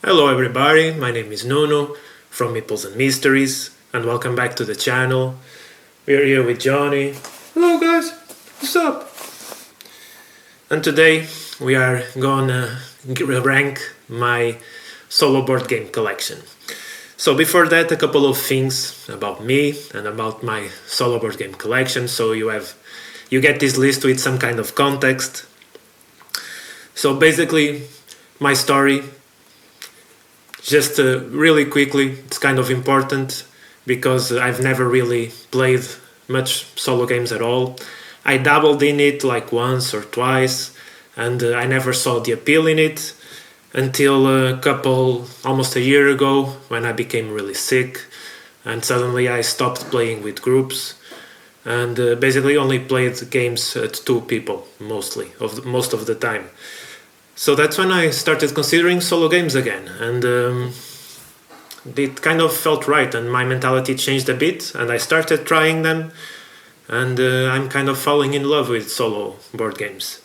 Hello everybody, my name is Nuno from Meeples and Mysteries and welcome back to the channel. We are here with Johnny. Hello guys, what's up? And today we are gonna rank my solo board game collection. So before that, a couple of things about me and about my solo board game collection, so you get this list with some kind of context. So basically, my story, just really quickly, it's kind of important because I've never really played much solo games at all. I dabbled in it like once or twice, and I never saw the appeal in it until almost a year ago, when I became really sick, and suddenly I stopped playing with groups, and basically only played games at two people, most of the time. So that's when I started considering solo games again, and it kind of felt right, and my mentality changed a bit, and I started trying them, and I'm kind of falling in love with solo board games.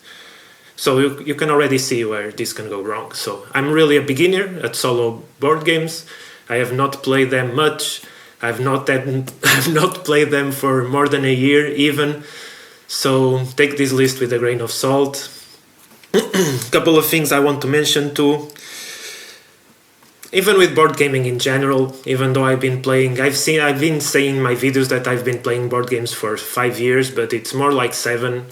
So you can already see where this can go wrong. So I'm really a beginner at solo board games. I have not played them much. I've not played them for more than a year even. So take this list with a grain of salt. Couple of things I want to mention too. Even with board gaming in general, even though I've been saying in my videos that I've been playing board games for 5 years, but it's more like 7.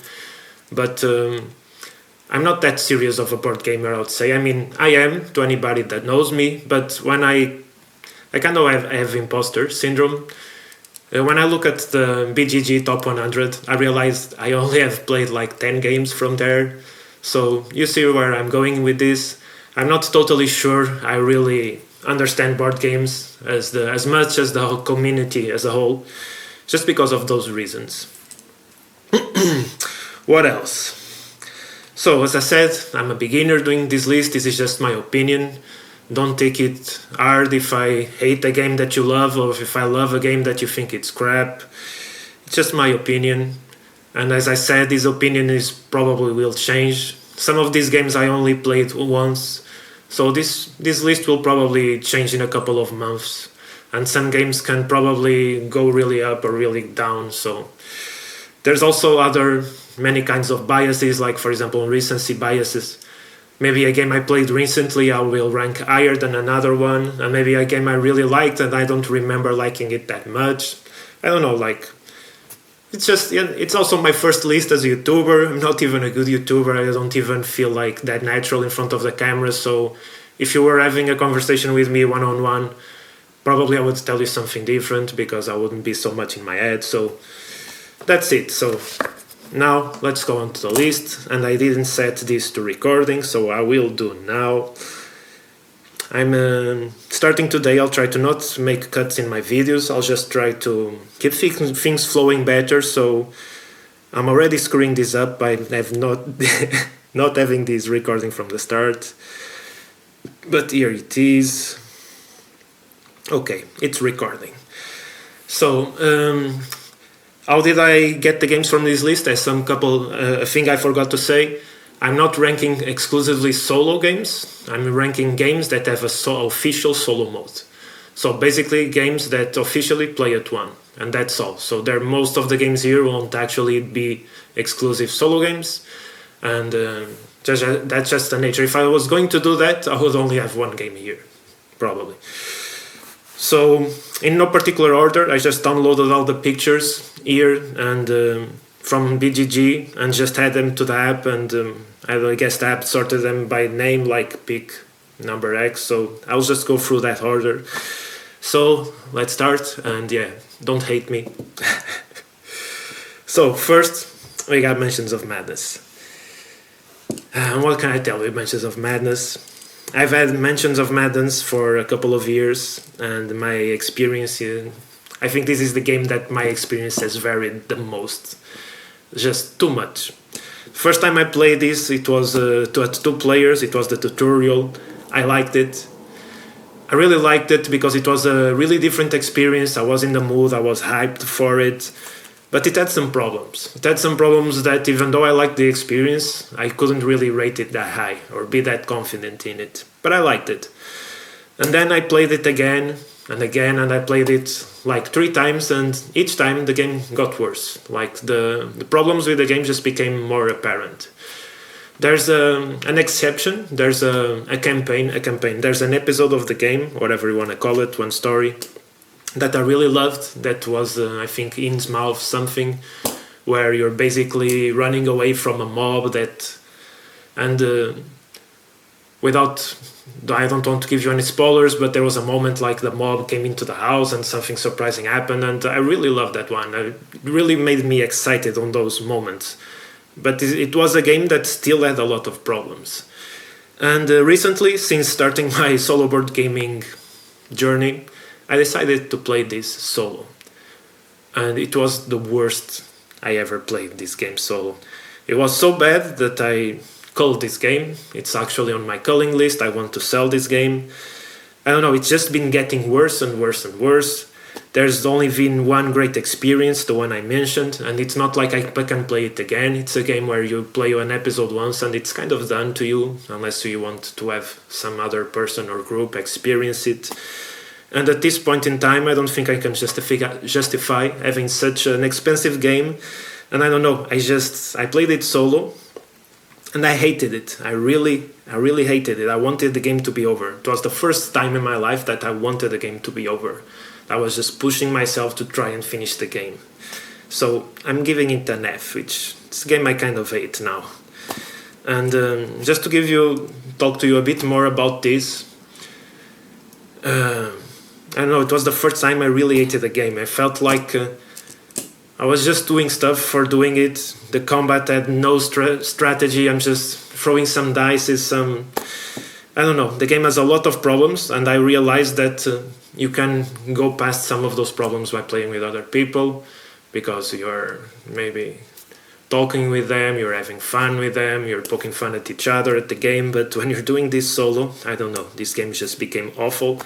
But I'm not that serious of a board gamer, I would say. I mean, I am to anybody that knows me, but when I kind of have imposter syndrome. When I look at the BGG top 100, I realized I only have played like 10 games from there. So you see where I'm going with this. I'm not totally sure I really understand board games as much as the whole community as a whole, just because of those reasons. What else? So as I said, I'm a beginner doing this list. This is just my opinion. Don't take it hard if I hate a game that you love, or if I love a game that you think it's crap. It's just my opinion. And as I said, this opinion probably will change. Some of these games I only played once, so this list will probably change in a couple of months. And some games can probably go really up or really down. So there's also many kinds of biases, like for example recency biases. Maybe a game I played recently I will rank higher than another one, and maybe a game I really liked and I don't remember liking it that much. I don't know, like, it's also my first list as a YouTuber. I'm not even a good YouTuber. I don't even feel like that natural in front of the camera. So if you were having a conversation with me one-on-one, probably I would tell you something different because I wouldn't be so much in my head. So that's it. So now let's go on to the list. And I didn't set this to recording, so I will do now. I'm starting today. I'll try to not make cuts in my videos. I'll just try to keep things flowing better. So I'm already screwing this up by not having this recording from the start. But here it is. Okay, it's recording. So how did I get the games from this list? There's a thing I forgot to say. I'm not ranking exclusively solo games. I'm ranking games that have official solo mode. So basically games that officially play at one, and that's all. So most of the games here won't actually be exclusive solo games, and that's just the nature. If I was going to do that, I would only have one game here, probably. So in no particular order, I just downloaded all the pictures here and from BGG and just add them to the app, and I guess the app sorted them by name, like pick number X, so I'll just go through that order. So let's start, and yeah, don't hate me. So first we got Mansions of Madness. What can I tell you? Mansions of Madness, I've had Mansions of Madness for a couple of years, and my experience I think this is the game that my experience has varied the most. Just too much. First time I played this, it was at 2 players. It was the tutorial. I liked it. I really liked it because it was a really different experience. I was in the mood. I was hyped for it. But it had some problems. It had some problems that even though I liked the experience, I couldn't really rate it that high or be that confident in it. But I liked it. And then I played it again and again, and I played it like 3 times, and each time the game got worse. Like the problems with the game just became more apparent. There's an exception. There's a campaign. There's an episode of the game, whatever you want to call it, one story, that I really loved. That was, I think, Innsmouth something, where you're basically running away from a mob without... I don't want to give you any spoilers, but there was a moment like the mob came into the house and something surprising happened, and I really loved that one. It really made me excited on those moments. But it was a game that still had a lot of problems. And recently, since starting my solo board gaming journey, I decided to play this solo. And it was the worst I ever played this game solo. It was so bad that I culled this game. It's actually on my culling list. I want to sell this game. I don't know, it's just been getting worse and worse and worse. There's only been one great experience, the one I mentioned, and it's not like I can play it again. It's a game where you play an episode once and it's kind of done to you, unless you want to have some other person or group experience it. And at this point in time, I don't think I can justify having such an expensive game. And I don't know, I played it solo, and I hated it. I really hated it. I wanted the game to be over. It was the first time in my life that I wanted the game to be over. I was just pushing myself to try and finish the game. So I'm giving it an F, which it's a game I kind of hate now. And just to talk to you a bit more about this, I don't know, it was the first time I really hated the game. I felt like I was just doing stuff for doing it. The combat had no strategy. I'm just throwing some dice. I don't know. The game has a lot of problems, and I realized that you can go past some of those problems by playing with other people, because you're maybe talking with them, you're having fun with them, you're poking fun at each other at the game. But when you're doing this solo, I don't know, this game just became awful.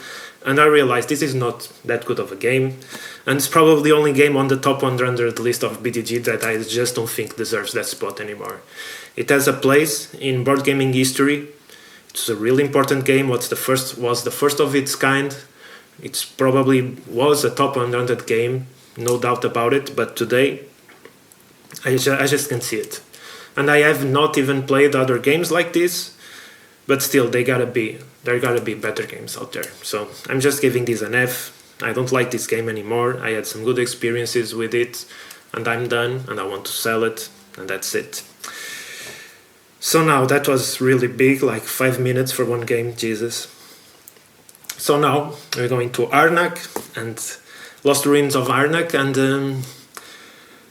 And I realized this is not that good of a game. And it's probably the only game on the top 100 list of BDG that I just don't think deserves that spot anymore. It has a place in board gaming history. It's a really important game. Was the first of its kind. It probably was a top 100 game, no doubt about it. But today, I just can't see it. And I have not even played other games like this. But still, there gotta be better games out there. So I'm just giving this an F. I don't like this game anymore. I had some good experiences with it, and I'm done, and I want to sell it, and that's it. So now, that was really big, like 5 minutes for one game, Jesus. So now, we're going to Arnak, and Lost Ruins of Arnak, and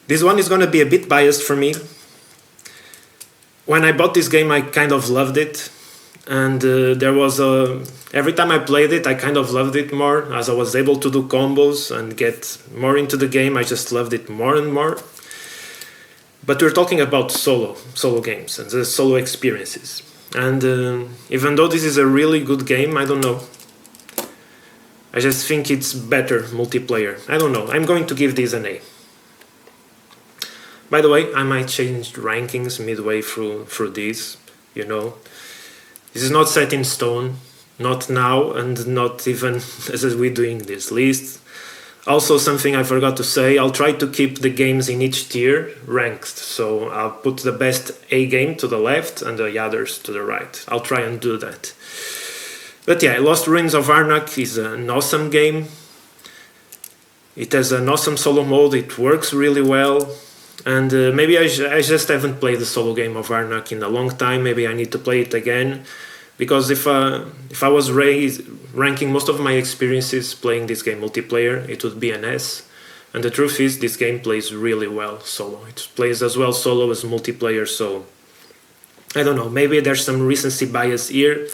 this one is going to be a bit biased for me. When I bought this game, I kind of loved it. And there was every time I played it, I kind of loved it more, as I was able to do combos and get more into the game. I just loved it more and more. But we're talking about solo games and the solo experiences. And even though this is a really good game, I don't know. I just think it's better multiplayer. I don't know. I'm going to give this an A. By the way, I might change rankings midway through this, you know. This is not set in stone, not now, and not even as we're doing this list. Also, something I forgot to say, I'll try to keep the games in each tier ranked. So I'll put the best A game to the left and the others to the right. I'll try and do that. But yeah, Lost Ruins of Arnak is an awesome game. It has an awesome solo mode, it works really well. And maybe I just haven't played the solo game of Arnak in a long time. Maybe I need to play it again. Because if I was ranking most of my experiences playing this game multiplayer, it would be an S. And the truth is, this game plays really well solo. It plays as well solo as multiplayer, so... I don't know, maybe there's some recency bias here.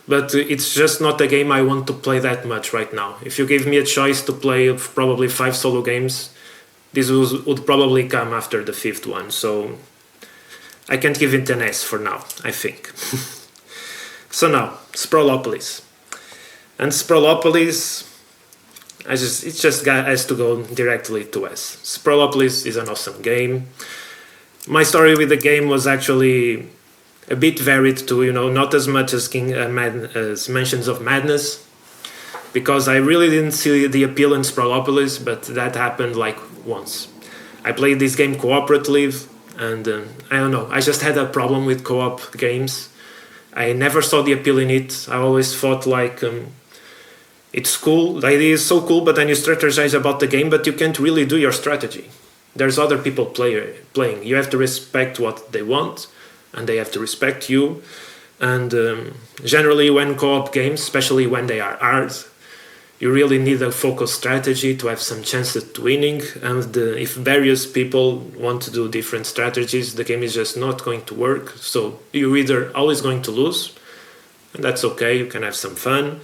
But it's just not a game I want to play that much right now. If you gave me a choice to play probably 5 solo games... This would probably come after the 5th one, so I can't give it an S for now, I think. So now, Sprawlopolis. And Sprawlopolis, it just has to go directly to S. Sprawlopolis is an awesome game. My story with the game was actually a bit varied too, you know, not as much as Mansions of Madness. because I really didn't see the appeal in Sprawlopolis, but that happened like once. I played this game cooperatively, and I don't know, I just had a problem with co-op games. I never saw the appeal in it. I always thought like it's cool, the idea is so cool, but then you strategize about the game, but you can't really do your strategy. There's other people playing. You have to respect what they want, and they have to respect you. And generally when co-op games, especially when they are hard, you really need a focused strategy to have some chance at winning. And if various people want to do different strategies, the game is just not going to work. So you're either always going to lose, and that's okay, you can have some fun,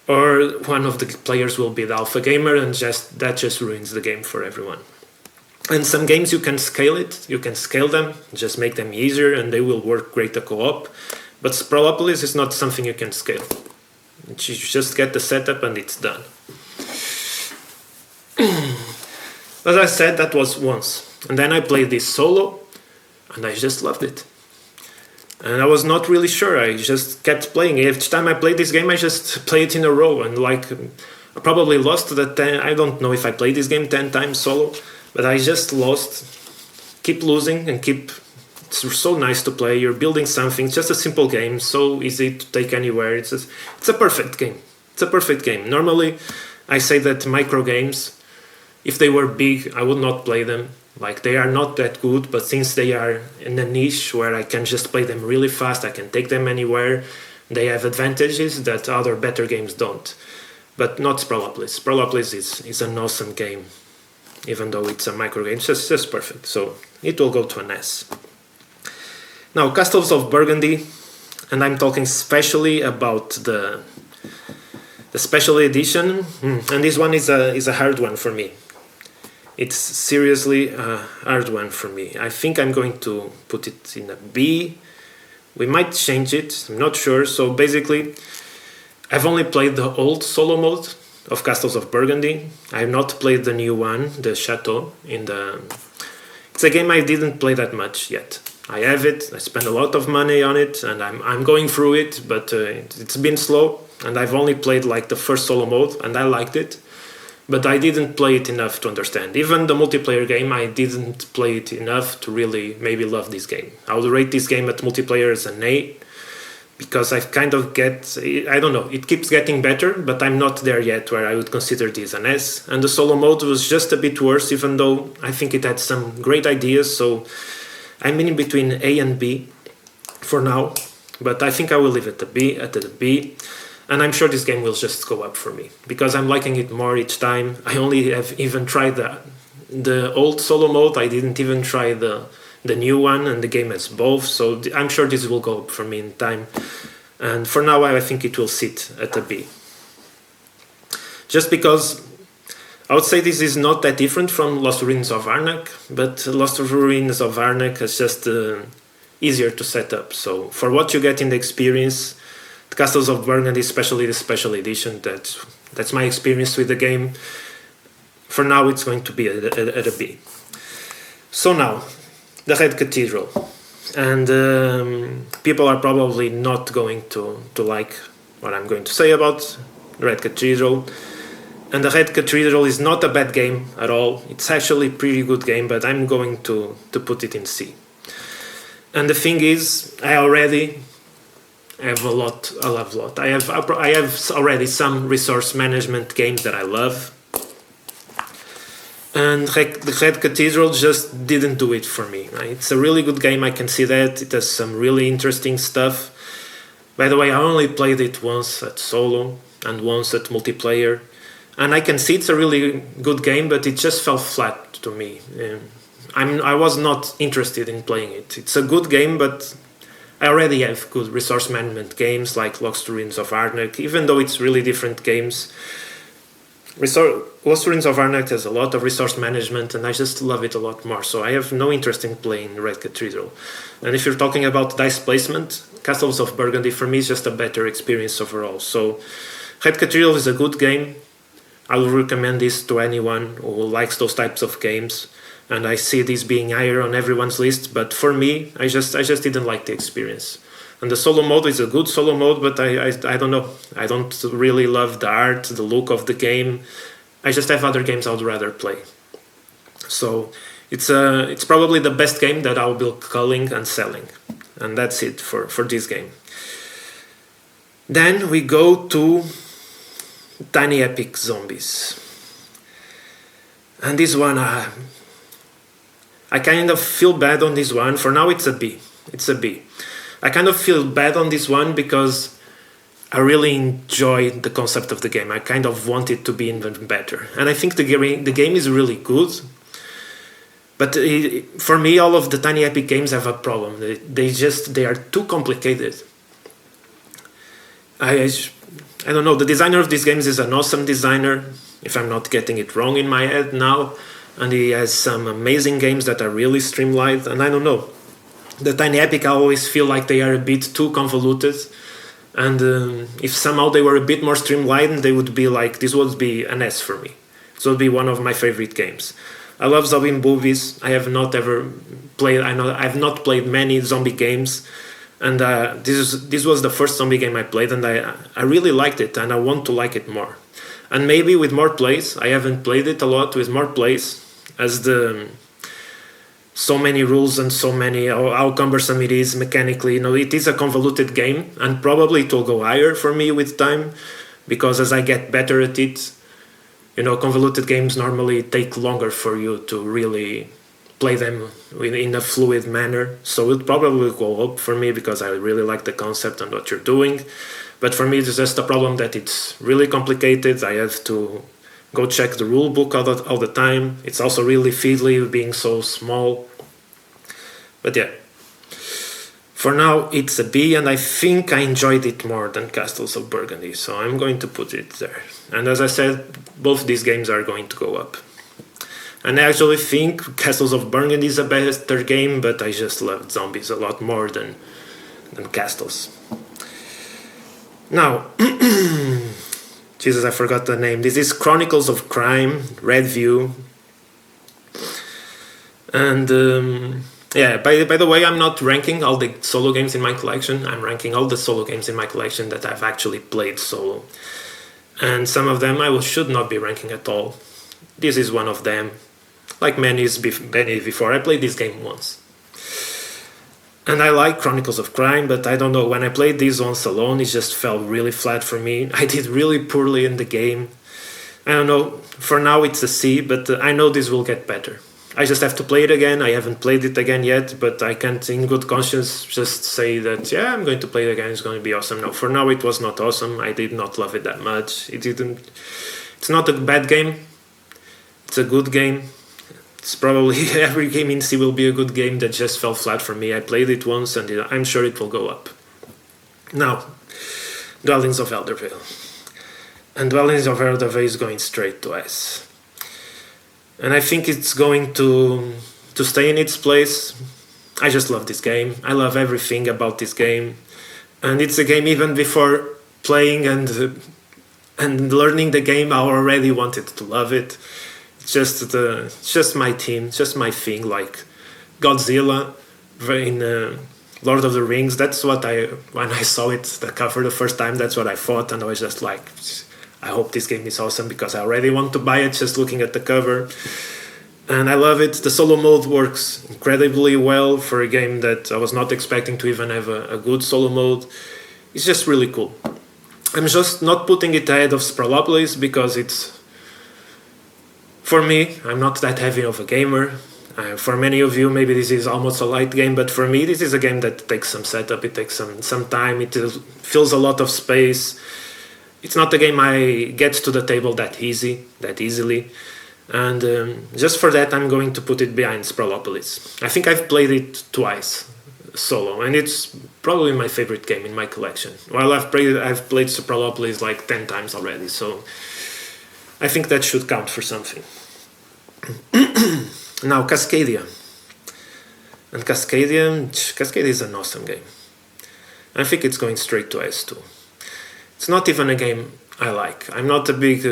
or one of the players will be the alpha gamer, and that just ruins the game for everyone. And some games you can scale it, you can scale them, just make them easier, and they will work great at co-op. But Sprawlopolis is not something you can scale. You just get the setup and it's done. As I said, that was once. And then I played this solo, and I just loved it. And I was not really sure, I just kept playing. Each time I played this game, I just play it in a row. And like, I probably lost the 10, I don't know if I played this game 10 times solo, but I just lost, keep losing and keep. It's so nice to play. You're building something. It's just a simple game, so easy to take anywhere. It's a perfect game. It's a perfect game. Normally, I say that micro games, if they were big, I would not play them. Like, they are not that good, but since they are in a niche where I can just play them really fast, I can take them anywhere, they have advantages that other better games don't. But not Sprawlopolis. Sprawlopolis is an awesome game, even though it's a micro game. It's just perfect. So it will go to an S. Now, Castles of Burgundy, and I'm talking especially about the special edition, and this one is a hard one for me. It's seriously a hard one for me. I think I'm going to put it in a B. We might change it, I'm not sure. So basically, I've only played the old solo mode of Castles of Burgundy. I have not played the new one, the Chateau. It's a game I didn't play that much yet. I have it, I spent a lot of money on it, and I'm going through it, but it's been slow, and I've only played like the first solo mode, and I liked it, but I didn't play it enough to understand. Even the multiplayer game, I didn't play it enough to really maybe love this game. I would rate this game at multiplayer as an A, because I kind of I don't know, it keeps getting better, but I'm not there yet where I would consider this an S, and the solo mode was just a bit worse, even though I think it had some great ideas, so I'm in between A and B for now, but I think I will leave it at the B, and I'm sure this game will just go up for me, because I'm liking it more each time. I only have even tried the old solo mode, I didn't even try the new one, and the game has both, so I'm sure this will go up for me in time, and for now I think it will sit at a B. Just because I would say this is not that different from Lost Ruins of Arnak, but Lost Ruins of Arnak is just easier to set up. So for what you get in the experience, the Castles of Burgundy, especially the special edition, that's my experience with the game. For now, it's going to be at a B. So now, the Red Cathedral. And people are probably not going to like what I'm going to say about the Red Cathedral. And the Red Cathedral is not a bad game at all. It's actually a pretty good game, but I'm going to put it in C. And the thing is, I already have a lot. I have already some resource management games that I love. And the Red Cathedral just didn't do it for me. It's a really good game, I can see that. It has some really interesting stuff. By the way, I only played it once at solo and once at multiplayer. And I can see it's a really good game, but it just fell flat to me. I was not interested in playing it. It's a good game, but I already have good resource management games like Lost Ruins of Arnak, even though it's really different games. Lost Ruins of Arnak has a lot of resource management, and I just love it a lot more, so I have no interest in playing Red Cathedral. And if you're talking about dice placement, Castles of Burgundy for me is just a better experience overall. So Red Cathedral is a good game. I will recommend this to anyone who likes those types of games, and I see this being higher on everyone's list, but for me, I just didn't like the experience. And the solo mode is a good solo mode, but I don't know. I don't really love the art, the look of the game. I just have other games I would rather play. So it's probably the best game that I'll be culling and selling. And that's it for this game. Then we go to Tiny Epic Zombies. And this one, I kind of feel bad on this one. For now, it's a B. It's a B. I kind of feel bad on this one because I really enjoy the concept of the game. I kind of want it to be even better. And I think the game is really good. But for me, all of the Tiny Epic games have a problem. They are too complicated. I don't know. The designer of these games is an awesome designer, if I'm not getting it wrong in my head now. And he has some amazing games that are really streamlined. And I don't know. The Tiny Epic, I always feel like they are a bit too convoluted. And if somehow they were a bit more streamlined, they would be like, this would be an S for me. This would be one of my favorite games. I love zombie movies. I have not ever played. I've not played many zombie games, and this was the first zombie game I played, and I really liked it, and I want to like it more. And maybe with more plays, I haven't played it a lot. With more plays, as so many rules and so many how cumbersome it is mechanically. It is a convoluted game, and probably it will go higher for me with time, because as I get better at it. Convoluted games normally take longer for you to really play them in a fluid manner. So it probably will go up for me because I really like the concept and what you're doing. But for me, it's just a problem that it's really complicated. I have to go check the rule book all the time. It's also really fiddly being so small. But yeah. For now, it's a B, and I think I enjoyed it more than Castles of Burgundy, so I'm going to put it there. And as I said, both these games are going to go up. And I actually think Castles of Burgundy is a better game, but I just loved zombies a lot more than Castles. Now, Jesus, I forgot the name. This is Chronicles of Crime, Redview. And... yeah, by the way, I'm not ranking all the solo games in my collection. I'm ranking all the solo games in my collection that I've actually played solo. And some of them I should not be ranking at all. This is one of them. Like many before, I played this game once. And I like Chronicles of Crime, but I don't know, when I played this once alone, it just fell really flat for me. I did really poorly in the game. I don't know, for now it's a C, but I know this will get better. I just have to play it again. I haven't played it again yet, but I can't in good conscience just say that, yeah, I'm going to play it again, it's going to be awesome. No, for now it was not awesome. I did not love it that much. It's not a bad game. It's a good game. It's probably every game in C will be a good game that just fell flat for me. I played it once and I'm sure it will go up. Now, Dwellings of Eldervale. And Dwellings of Eldervale is going straight to S. And I think it's going to stay in its place. I just love this game. I love everything about this game. And it's a game even before playing and learning the game, I already wanted to love it. It's just my team, just my thing, like Godzilla in Lord of the Rings. That's what when I saw it, the cover the first time, that's what I thought. And I was just like... I hope this game is awesome because I already want to buy it just looking at the cover. And I love it. The solo mode works incredibly well for a game that I was not expecting to even have a good solo mode. It's just really cool. I'm just not putting it ahead of Sprawlopolis because it's... For me, I'm not that heavy of a gamer. For many of you, maybe this is almost a light game, but for me, this is a game that takes some setup, it takes some time, it fills a lot of space. It's not a game I get to the table that easily, and just for that I'm going to put it behind Sprawlopolis. I think I've played it twice solo, and it's probably my favorite game in my collection. Well, I've played Sprawlopolis like 10 times already, so I think that should count for something. Now, Cascadia. And Cascadia is an awesome game. I think it's going straight to S2. It's not even a game I like. I'm not a big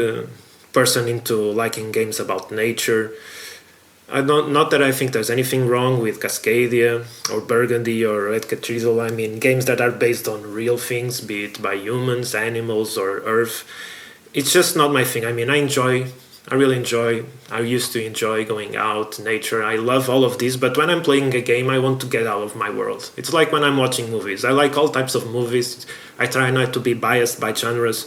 person into liking games about nature. Not that I think there's anything wrong with Cascadia or Burgundy or Red Cathedral. I mean, games that are based on real things, be it by humans, animals, or Earth. It's just not my thing. I mean, I really enjoy, I used to enjoy going out, nature. I love all of this, but when I'm playing a game, I want to get out of my world. It's like when I'm watching movies. I like all types of movies. I try not to be biased by genres,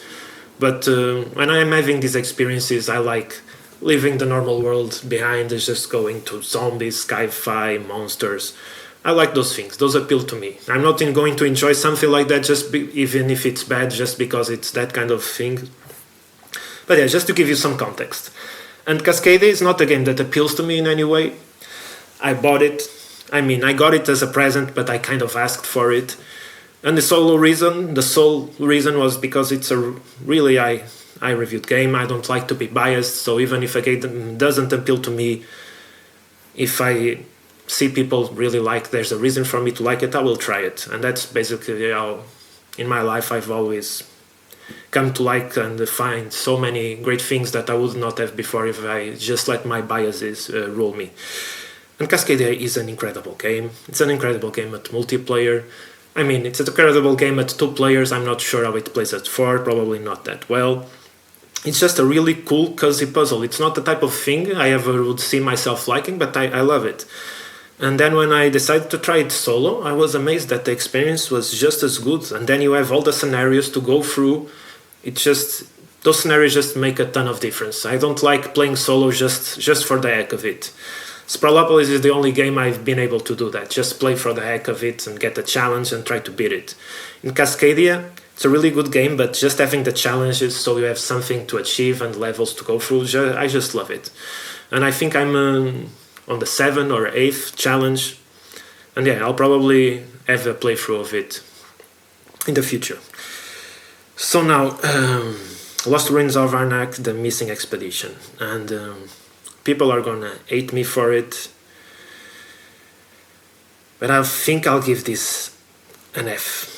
but when I'm having these experiences, I like leaving the normal world behind and just going to zombies, sci-fi, monsters. I like those things. Those appeal to me. I'm not going to enjoy something like that even if it's bad, just because it's that kind of thing. But yeah, just to give you some context. And Cascadia is not a game that appeals to me in any way. I bought it. I mean, I got it as a present, but I kind of asked for it. And the sole reason was because it's a really I reviewed game. I don't like to be biased, so even if a game doesn't appeal to me, if I see people really like, there's a reason for me to like it, I will try it. And that's basically how, in my life, I've always come to like and find so many great things that I would not have before if I just let my biases rule me. And Cascadia is an incredible game. It's an incredible game at multiplayer. I mean, it's an incredible game at 2 players. I'm not sure how it plays at 4, probably not that well. It's just a really cool, cozy puzzle. It's not the type of thing I ever would see myself liking, but I love it. And then when I decided to try it solo, I was amazed that the experience was just as good. And then you have all the scenarios to go through. Those scenarios just make a ton of difference. I don't like playing solo just for the heck of it. Sprawlopolis is the only game I've been able to do that. Just play for the heck of it and get a challenge and try to beat it. In Cascadia, it's a really good game, but just having the challenges so you have something to achieve and levels to go through, I just love it. And I think I'm on the 7th or 8th challenge. And yeah, I'll probably have a playthrough of it in the future. So now, Lost Ruins of Arnak, the missing expedition. And people are gonna hate me for it. But I think I'll give this an F.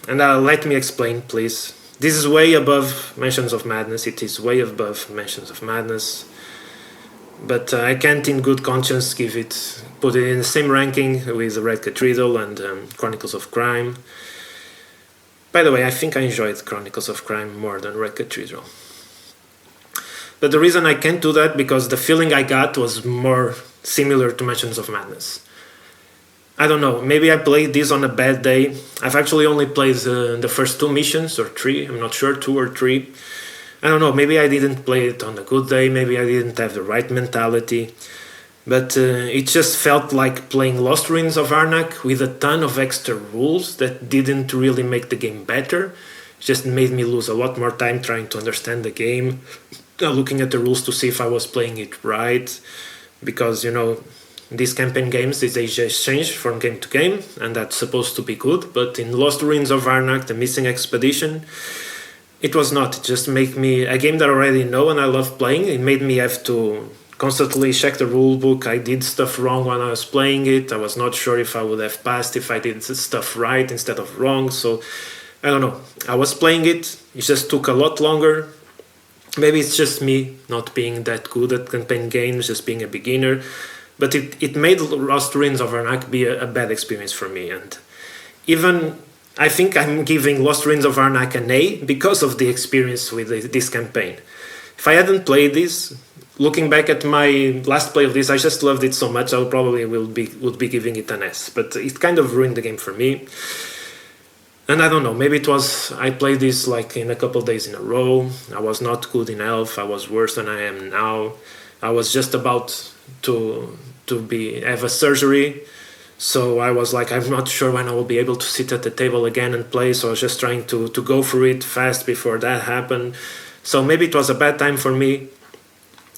And let me explain, please. This is way above Mansions of Madness. It is way above Mansions of Madness. But I can't in good conscience put it in the same ranking with Red Cathedral and Chronicles of Crime. By the way, I think I enjoyed Chronicles of Crime more than Red Cathedral. But the reason I can't do that because the feeling I got was more similar to Mansions of Madness. I don't know, maybe I played this on a bad day. I've actually only played the first 2 missions, or 3, I'm not sure, 2 or 3. I don't know, maybe I didn't play it on a good day, maybe I didn't have the right mentality. But it just felt like playing Lost Ruins of Arnak with a ton of extra rules that didn't really make the game better. It just made me lose a lot more time trying to understand the game, looking at the rules to see if I was playing it right. Because, these campaign games, they just change from game to game, and that's supposed to be good. But in Lost Ruins of Arnak, the missing expedition, it was not. It just made me a game that I already know and I love playing. It made me have to constantly check the rule book. I did stuff wrong when I was playing it. I was not sure if I would have passed if I did stuff right instead of wrong. So I don't know. I was playing it. It just took a lot longer. Maybe it's just me not being that good at campaign games, just being a beginner. But it made Lost Ruins of Arnak be a bad experience for me. And even I think I'm giving Lost Ruins of Arnak an A because of the experience with this campaign. If I hadn't played this, looking back at my last play of this, I just loved it so much. I probably would be giving it an S. But it kind of ruined the game for me. And I don't know, maybe it was, I played this like in a couple days in a row. I was not good in Elf, I was worse than I am now. I was just about to have a surgery. So I was like, I'm not sure when I will be able to sit at the table again and play. So I was just trying to go through it fast before that happened. So maybe it was a bad time for me.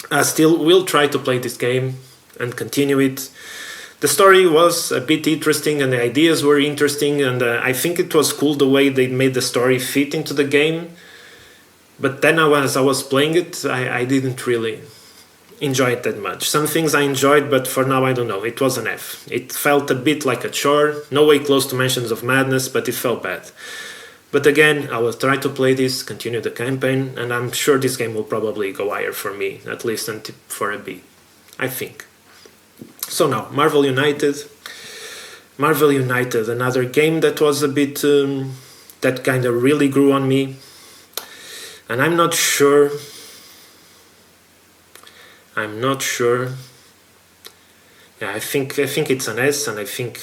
I still will try to play this game and continue it. The story was a bit interesting and the ideas were interesting, and I think it was cool the way they made the story fit into the game. But then as I was playing it, I didn't really enjoy it that much. Some things I enjoyed, but for now I don't know. It was an F. It felt a bit like a chore, no way close to Mansions of Madness, but it felt bad. But again, I will try to play this, continue the campaign, and I'm sure this game will probably go higher for me, at least for a B, I think. So now, Marvel United. Marvel United, another game that was a bit, that kind of really grew on me. And I'm not sure. Yeah, I think it's an S, and I think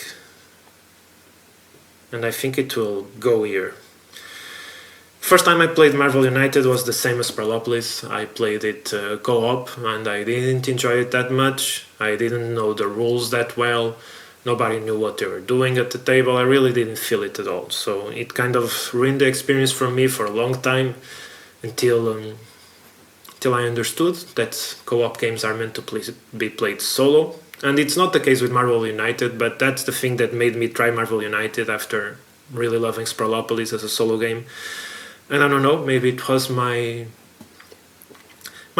it will go here. First time I played Marvel United was the same as Sprawlopolis. I played it co-op, and I didn't enjoy it that much. I didn't know the rules that well. Nobody knew what they were doing at the table. I really didn't feel it at all. So it kind of ruined the experience for me for a long time, until I understood that co-op games are meant to be played solo. And it's not the case with Marvel United, but that's the thing that made me try Marvel United after really loving Sprawlopolis as a solo game. And I don't know, maybe it was my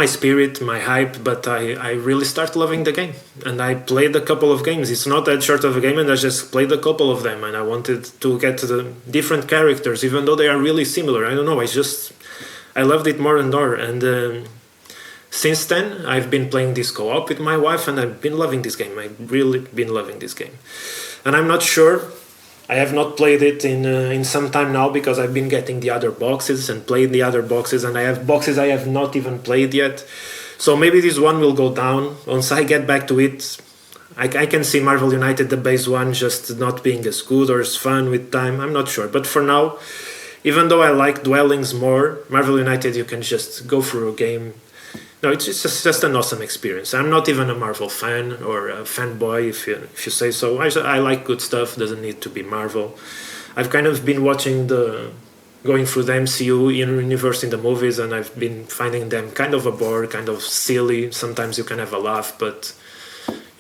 spirit, my hype, but I really started loving the game. And I played a couple of games. It's not that short of a game, and I just played a couple of them, and I wanted to get to the different characters, even though they are really similar. I don't know, I loved it more and more. And since then, I've been playing this co-op with my wife, and I've been loving this game. I've really been loving this game. And I'm not sure, I have not played it in some time now, because I've been getting the other boxes and played the other boxes, and I have boxes I have not even played yet. So maybe this one will go down. Once I get back to it, I can see Marvel United, the base one, just not being as good or as fun with time. I'm not sure. But for now, even though I like dwellings more, Marvel United, you can just go through a game. No, it's just an awesome experience. I'm not even a Marvel fan or a fanboy, if you say so. I like good stuff, doesn't need to be Marvel. I've kind of been going through the MCU universe in the movies, and I've been finding them kind of a bore, kind of silly. Sometimes you can have a laugh, but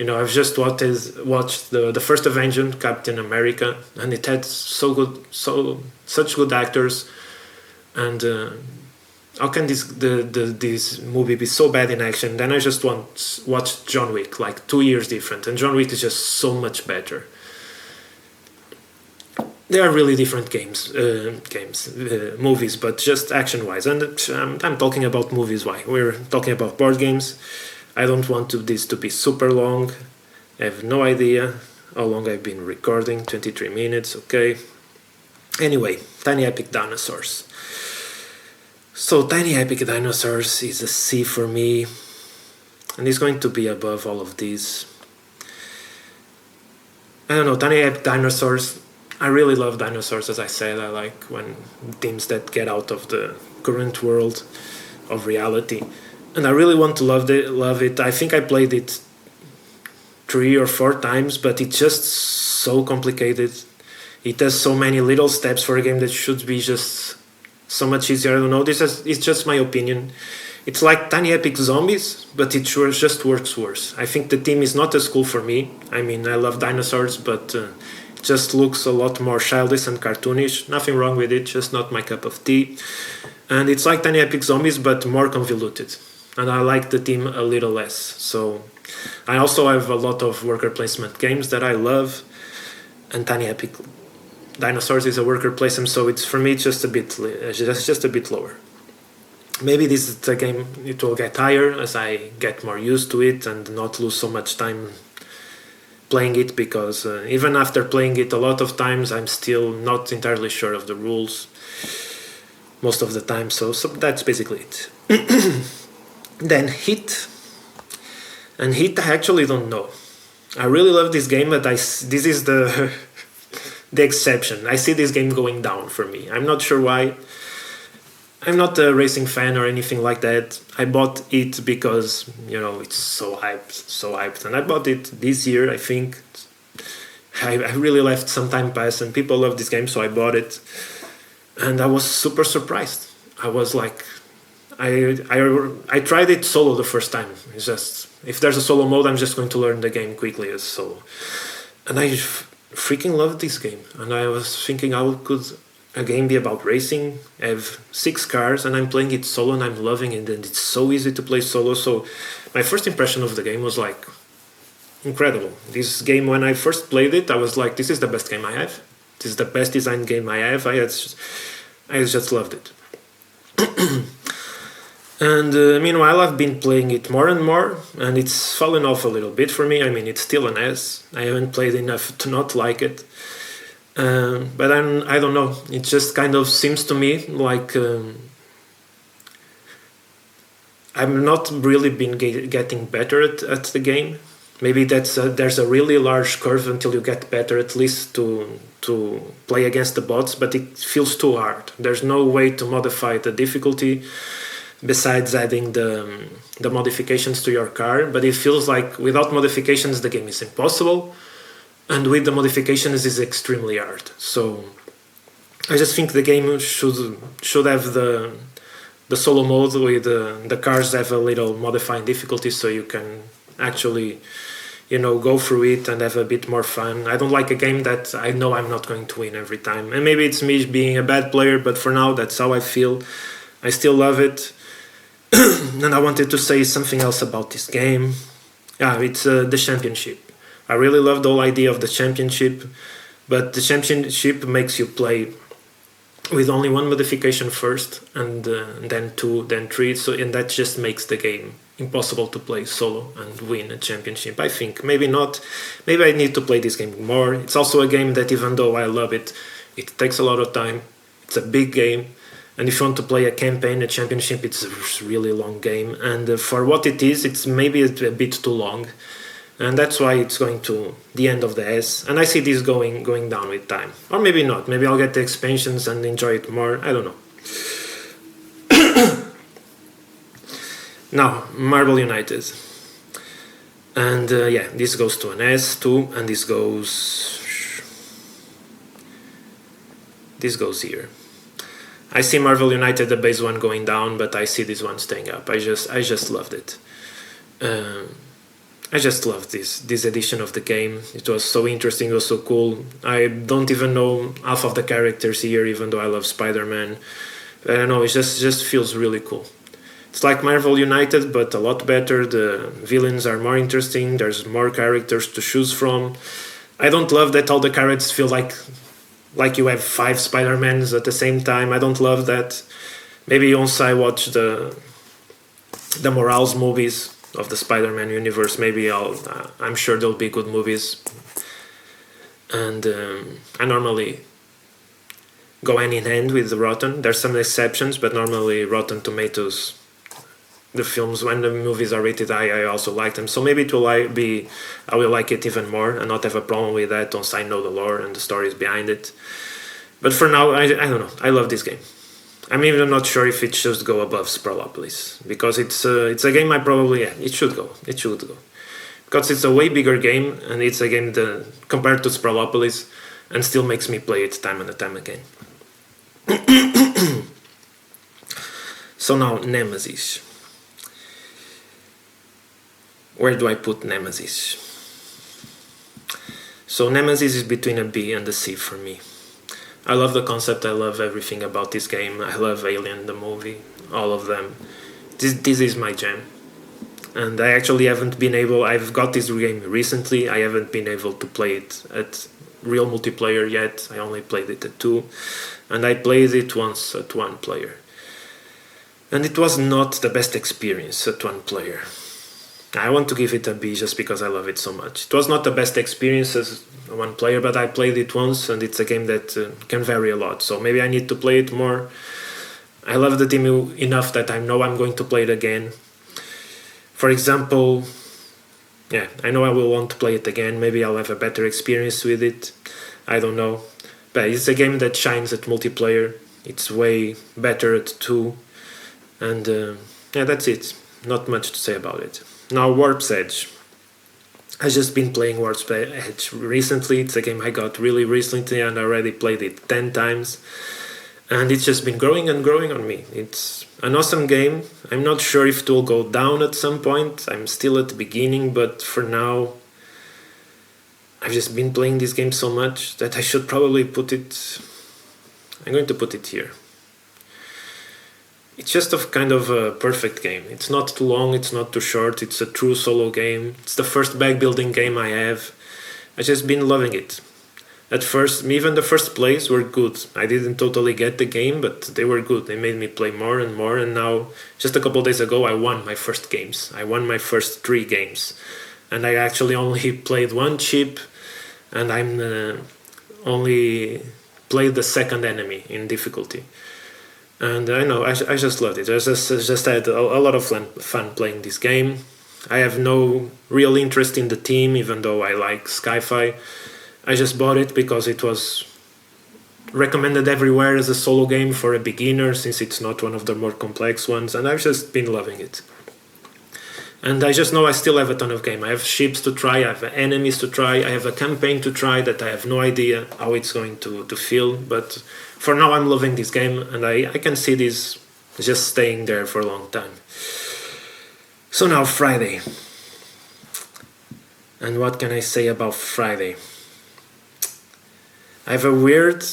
I've just watched the first Avenger, Captain America, and it had such good actors, and how can this movie be so bad in action? Then I just watched John Wick, like 2 years different, and John Wick is just so much better. They are really different movies, but just action-wise. And I'm talking about movies. Why? We're talking about board games. I don't want this to be super long. I have no idea how long I've been recording. 23 minutes. Okay. Anyway, Tiny Epic Dinosaurs. So Tiny Epic Dinosaurs is a C for me, and it's going to be above all of these. I don't know, Tiny Epic Dinosaurs, I really love dinosaurs, as I said. I like when themes that get out of the current world of reality, and I really want to love it. I think I played it 3 or 4 times, but it's just so complicated. It has so many little steps for a game that should be just so much easier. I don't know, it's just my opinion. It's like Tiny Epic Zombies, but it just works worse. I think the theme is not as cool for me. I mean, I love dinosaurs, but it just looks a lot more childish and cartoonish. Nothing wrong with it, just not my cup of tea. And it's like Tiny Epic Zombies, but more convoluted. And I like the theme a little less. So I also have a lot of worker placement games that I love, and Tiny Epic Dinosaurs is a worker placement, so it's for me just a bit lower. Maybe this is a game, it will get higher as I get more used to it and not lose so much time playing it, because even after playing it a lot of times, I'm still not entirely sure of the rules most of the time. So that's basically it. Then Hit. And Hit, I actually don't know. I really love this game, but this is the exception. I see this game going down for me. I'm not sure why. I'm not a racing fan or anything like that. I bought it because, it's so hyped. And I bought it this year, I think. I really left some time pass, and people love this game, so I bought it. And I was super surprised. I was like, I tried it solo the first time. It's just, if there's a solo mode, I'm just going to learn the game quickly as solo. And I freaking loved this game, and I was thinking, how could a game be about racing, have 6 cars, and I'm playing it solo and I'm loving it, and it's so easy to play solo. So my first impression of the game was like incredible. This game, when I first played it, I was like, this is the best game I have. This is the best designed game I have. I just loved it. And meanwhile, I've been playing it more and more, and it's fallen off a little bit for me. I mean, it's still an S. I haven't played enough to not like it. But I don't know. It just kind of seems to me like I'm not really been getting better at the game. Maybe there's a really large curve until you get better, at least to play against the bots, but it feels too hard. There's no way to modify the difficulty besides adding the modifications to your car, but it feels like without modifications the game is impossible, and with the modifications is extremely hard. So I just think the game should have the solo mode with the cars have a little modifying difficulty, so you can actually go through it and have a bit more fun. I don't like a game that I know I'm not going to win every time, and maybe it's me being a bad player, but for now that's how I feel. I still love it. And I wanted to say something else about this game. It's the championship. I really love the whole idea of the championship, but the championship makes you play with only one modification first, and then two, then three. And that just makes the game impossible to play solo and win a championship. I think maybe not. Maybe I need to play this game more. It's also a game that, even though I love it, it takes a lot of time. It's a big game. And if you want to play a campaign, a championship, it's a really long game. And for what it is, it's maybe a bit too long. And that's why it's going to the end of the S. And I see this going down with time. Or maybe not. Maybe I'll get the expansions and enjoy it more. I don't know. Now, Marvel United. And this goes to an S too. And this goes here. I see Marvel United, the base one, going down, but I see this one staying up. I just loved it. I just loved this edition of the game. It was so interesting, it was so cool. I don't even know half of the characters here, even though I love Spider-Man. I don't know, it just feels really cool. It's like Marvel United, but a lot better. The villains are more interesting. There's more characters to choose from. I don't love that all the characters feel like you have 5 Spider-Mans at the same time. I don't love that. Maybe once I watch the Morales movies of the Spider-Man universe, maybe I'm sure they'll be good movies. And I normally go hand in hand with the Rotten. There's some exceptions, but normally Rotten Tomatoes, the films, when the movies are rated high, I also like them. So maybe I will like it even more and not have a problem with that once I know the lore and the stories behind it. But for now, I don't know. I love this game. I'm even not sure if it should go above Sprawlopolis, because it's a game it should go. It should go. Because it's a way bigger game, and it's a game that, compared to Sprawlopolis, and still makes me play it time and time again. So now, Nemesis. Where do I put Nemesis? So Nemesis is between a B and a C for me. I love the concept, I love everything about this game. I love Alien, the movie, all of them. This is my jam. And I actually haven't been able, I've got this game recently, I haven't been able to play it at real multiplayer yet. I only played it at 2. And I played it once at 1 player. And it was not the best experience at 1 player. I want to give it a B just because I love it so much. It was not the best experience as 1 player, but I played it once, and it's a game that can vary a lot. So maybe I need to play it more. I love the team enough that I know I'm going to play it again. For example, I know I will want to play it again. Maybe I'll have a better experience with it. I don't know. But it's a game that shines at multiplayer. It's way better at 2. And that's it. Not much to say about it. Now, Warp's Edge. I've just been playing Warp's Edge recently. It's a game I got really recently, and I already played it 10 times. And it's just been growing and growing on me. It's an awesome game. I'm not sure if it will go down at some point. I'm still at the beginning, but for now, I've just been playing this game so much that I should probably put it... I'm going to put it here. It's just a perfect game. It's not too long, it's not too short, it's a true solo game. It's the first bag building game I have. I've just been loving it. At first, even the first plays were good. I didn't totally get the game, but they were good. They made me play more and more, and now, just a couple days ago, I won my first games. I won my first 3 games. And I actually only played 1 chip, and I'm only played the second enemy in difficulty. And I know, I just loved it. I just had a lot of fun playing this game. I have no real interest in the team, even though I like sci-fi. I just bought it because it was recommended everywhere as a solo game for a beginner, since it's not one of the more complex ones, and I've just been loving it. And I just know I still have a ton of game. I have ships to try, I have enemies to try, I have a campaign to try that I have no idea how it's going to feel, but for now I'm loving this game, and I can see this just staying there for a long time. So now Friday. And what can I say about Friday? I have a weird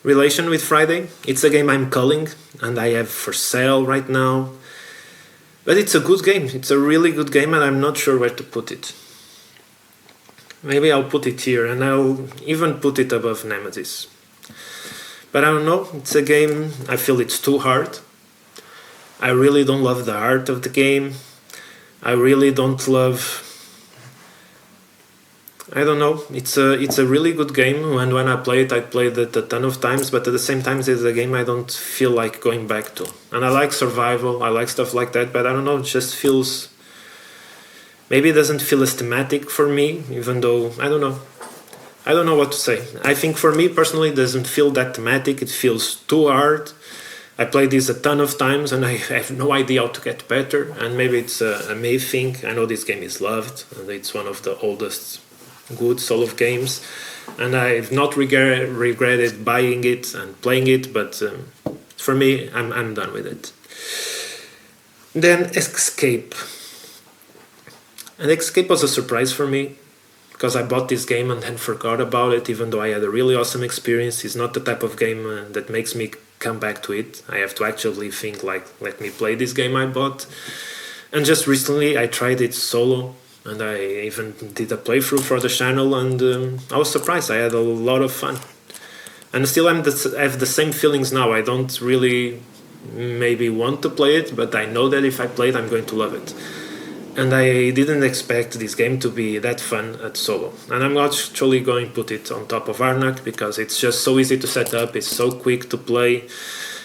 relation with Friday. It's a game I'm culling, and I have for sale right now. But it's a good game. It's a really good game, and I'm not sure where to put it. Maybe I'll put it here, and I'll even put it above Nemesis. But I don't know. It's a game, I feel it's too hard. I really don't love the art of the game. I really don't love... I don't know. It's a really good game, and when I played it a ton of times, but at the same time it's a game I don't feel like going back to. And I like survival, I like stuff like that, but I don't know, it just feels... Maybe it doesn't feel as thematic for me, even though, I don't know. I don't know what to say. I think for me personally it doesn't feel that thematic, it feels too hard. I played this a ton of times and I have no idea how to get better, and maybe it's a me thing. I know this game is loved, and it's one of the oldest good solo games, and I've not regretted buying it and playing it, but for me, I'm done with it. Then Escape. And Escape was a surprise for me, because I bought this game and then forgot about it, even though I had a really awesome experience. It's not the type of game that makes me come back to it. I have to actually think, like, let me play this game I bought. And just recently I tried it solo, and I even did a playthrough for the channel, and I was surprised. I had a lot of fun. And still I have the same feelings now. I don't really maybe want to play it, but I know that if I play it, I'm going to love it. And I didn't expect this game to be that fun at solo. And I'm actually going to put it on top of Arnak, because it's just so easy to set up, it's so quick to play.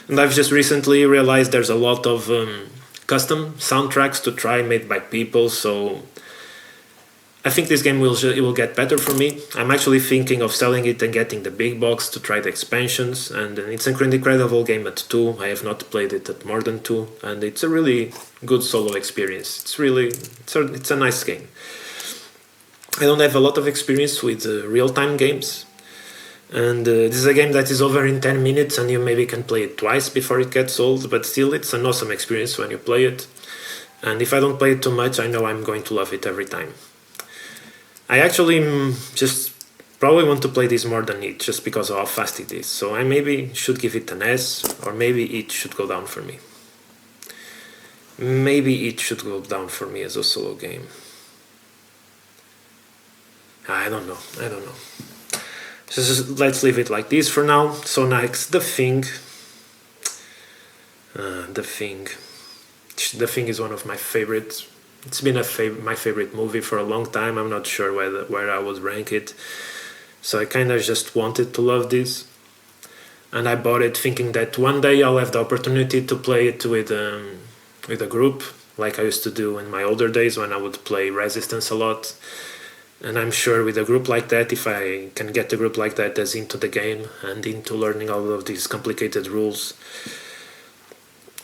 And I've just recently realized there's a lot of custom soundtracks to try, made by people, so I think this game will get better for me. I'm actually thinking of selling it and getting the big box to try the expansions, and it's an incredible game at 2. I have not played it at more than 2, and it's a really good solo experience. It's a nice game. I don't have a lot of experience with real-time games, and this is a game that is over in 10 minutes, and you maybe can play it twice before it gets old, but still it's an awesome experience when you play it. And if I don't play it too much, I know I'm going to love it every time. I actually just probably want to play this more than it, just because of how fast it is. So I maybe should give it an S, or maybe it should go down for me. Maybe it should go down for me as a solo game. I don't know. Just let's leave it like this for now. So next, The Thing. The Thing is one of my favorites. It's been my favorite movie for a long time. I'm not sure where I would rank it. So I kind of just wanted to love this. And I bought it thinking that one day I'll have the opportunity to play it with a group, like I used to do in my older days when I would play Resistance a lot. And I'm sure with a group like that, if I can get a group like that that's into the game and into learning all of these complicated rules.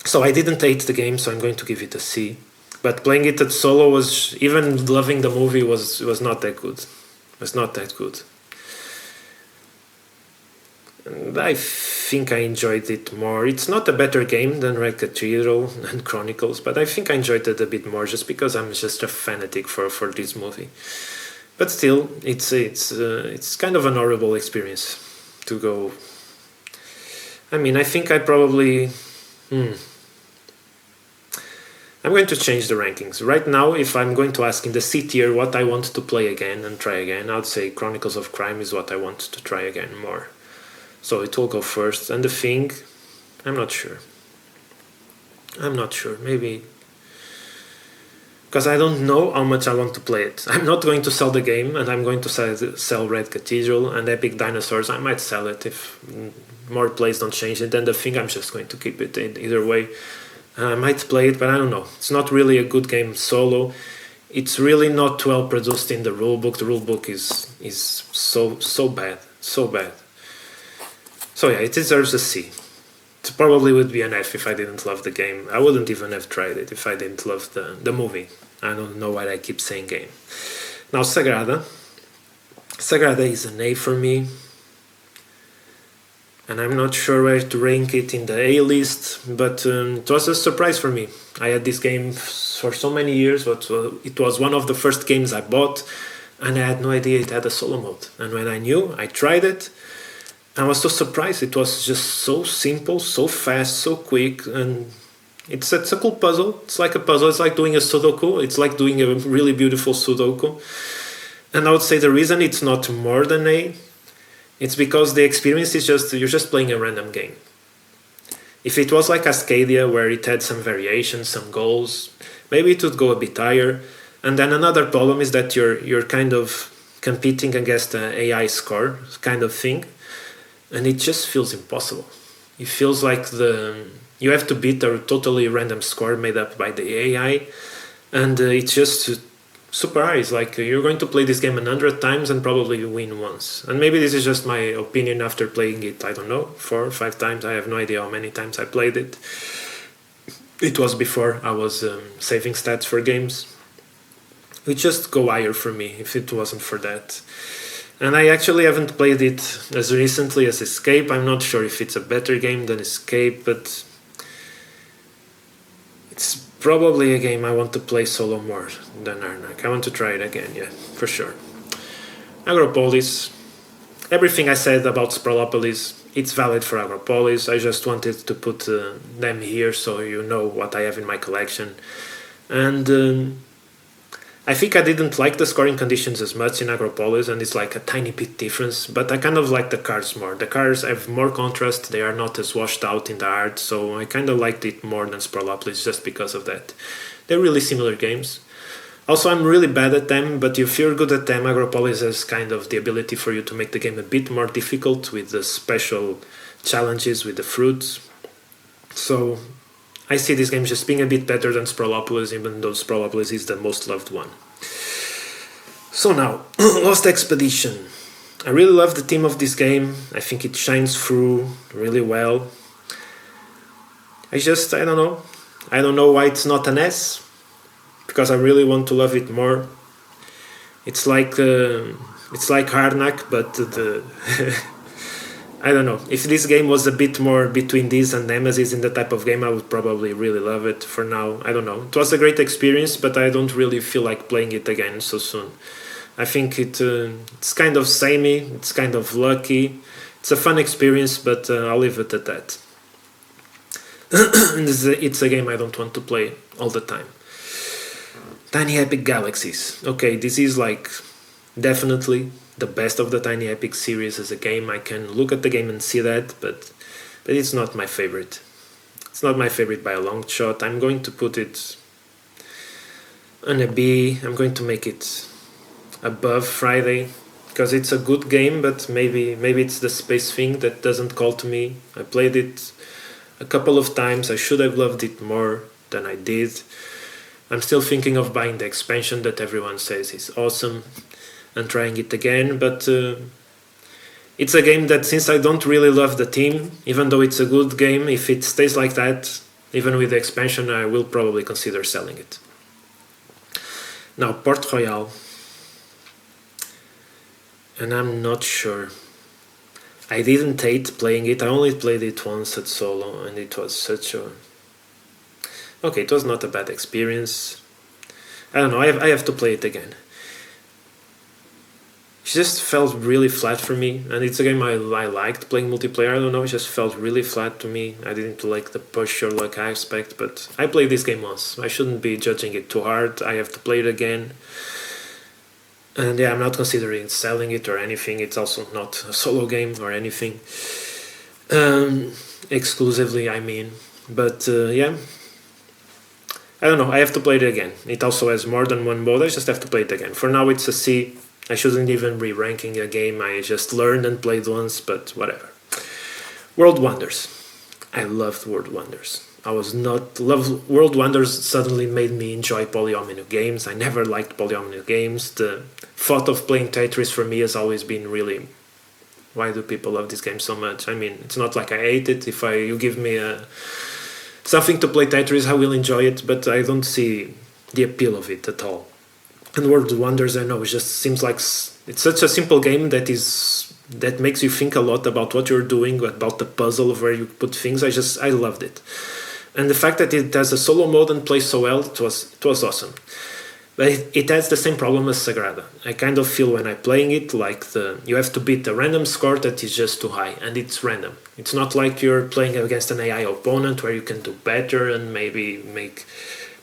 So I didn't hate the game, so I'm going to give it a C. But playing it at solo was, even loving the movie was not that good. It was not that good. And I think I enjoyed it more. It's not a better game than Red Cathedral and Chronicles, but I think I enjoyed it a bit more just because I'm just a fanatic for this movie. But still, it's kind of an horrible experience to go. I mean, I think I probably... I'm going to change the rankings. Right now, if I'm going to ask in the C tier what I want to play again and try again, I'd say Chronicles of Crime is what I want to try again more. So it will go first. And The Thing, I'm not sure. Maybe... because I don't know how much I want to play it. I'm not going to sell the game, and I'm going to sell Red Cathedral and Epic Dinosaurs. I might sell it if more plays don't change it. Then The Thing, I'm just going to keep it either way. I might play it, but I don't know. It's not really a good game solo. It's really not well produced in the rulebook. The rulebook is so bad. So yeah, it deserves a C. It probably would be an F if I didn't love the game. I wouldn't even have tried it if I didn't love the movie. I don't know why I keep saying game. Now Sagrada. Sagrada is an A for me. And I'm not sure where to rank it in the A list, but it was a surprise for me. I had this game for so many years, but it was one of the first games I bought, and I had no idea it had a solo mode. And when I knew, I tried it. I was so surprised. It was just so simple, so fast, so quick, and it's a cool puzzle. It's like a puzzle. It's like doing a Sudoku. It's like doing a really beautiful Sudoku. And I would say the reason it's not more than A, it's because the experience is you're just playing a random game. If it was like Cascadia, where it had some variations, some goals, maybe it would go a bit higher. And then another problem is that you're kind of competing against an AI score kind of thing. And it just feels impossible. It feels like you have to beat a totally random score made up by the AI, and it's just super high. It's like you're going to play this game 100 times and probably win once. And maybe this is just my opinion after playing it, I don't know, 4 or 5 times. I have no idea how many times I played it. It was before I was saving stats for games. It would just go higher for me if it wasn't for that. And I actually haven't played it as recently as Escape. I'm not sure if it's a better game than Escape, but it's probably a game I want to play solo more than Arnak. I want to try it again, yeah, for sure. Agropolis. Everything I said about Sprawlopolis, it's valid for Agropolis. I just wanted to put them here so you know what I have in my collection. And I think I didn't like the scoring conditions as much in Agropolis, and it's like a tiny bit difference, but I kind of like the cars more. The cars have more contrast, they are not as washed out in the art, so I kind of liked it more than Sprawlopolis just because of that. They're really similar games. Also, I'm really bad at them, but if you're good at them, Agropolis has kind of the ability for you to make the game a bit more difficult with the special challenges with the fruits. So I see this game just being a bit better than Sprawlopolis, even though Sprawlopolis is the most loved one. So now, Lost Expedition. I really love the theme of this game. I think it shines through really well. I don't know. I don't know why it's not an S, because I really want to love it more. It's like Arnak, but I don't know. If this game was a bit more between this and Nemesis in the type of game, I would probably really love it. For now, I don't know. It was a great experience, but I don't really feel like playing it again so soon. I think it's kind of samey, it's kind of lucky. It's a fun experience, but I'll leave it at that. It's a game I don't want to play all the time. Tiny Epic Galaxies. Okay, this is like definitely the best of the Tiny Epic series as a game. I can look at the game and see that, but it's not my favorite. It's not my favorite by a long shot. I'm going to put it on a B. I'm going to make it above Friday, because it's a good game, but maybe it's the space thing that doesn't call to me. I played it a couple of times. I should have loved it more than I did. I'm still thinking of buying the expansion that everyone says is awesome and trying it again, but it's a game that, since I don't really love the theme, even though it's a good game, if it stays like that, even with the expansion, I will probably consider selling it. Now, Port Royal. And I'm not sure. I didn't hate playing it. I only played it once at solo, and it was such a... Okay, it was not a bad experience. I don't know, I have to play it again. just felt really flat for me, and it's a game I liked playing multiplayer. I don't know, it just felt really flat to me. I didn't like the push or luck aspect, but I played this game once. I shouldn't be judging it too hard. I have to play it again. And yeah, I'm not considering selling it or anything. It's also not a solo game or anything. Exclusively, I mean. But yeah, I don't know, I have to play it again. It also has more than one mode, I just have to play it again. For now it's a C. I shouldn't even be ranking a game I just learned and played once, but whatever. World Wonders. I loved World Wonders. World Wonders suddenly made me enjoy polyomino games. I never liked polyomino games. The thought of playing Tetris for me has always been really... Why do people love this game so much? I mean, it's not like I hate it. If you give me something to play Tetris, I will enjoy it, but I don't see the appeal of it at all. And World Wonders, I know, it just seems like it's such a simple game that makes you think a lot about what you're doing, about the puzzle of where you put things. I loved it. And the fact that it has a solo mode and plays so well, it was awesome. But it has the same problem as Sagrada. I kind of feel when I'm playing it like you have to beat a random score that is just too high, and it's random. It's not like you're playing against an AI opponent where you can do better and maybe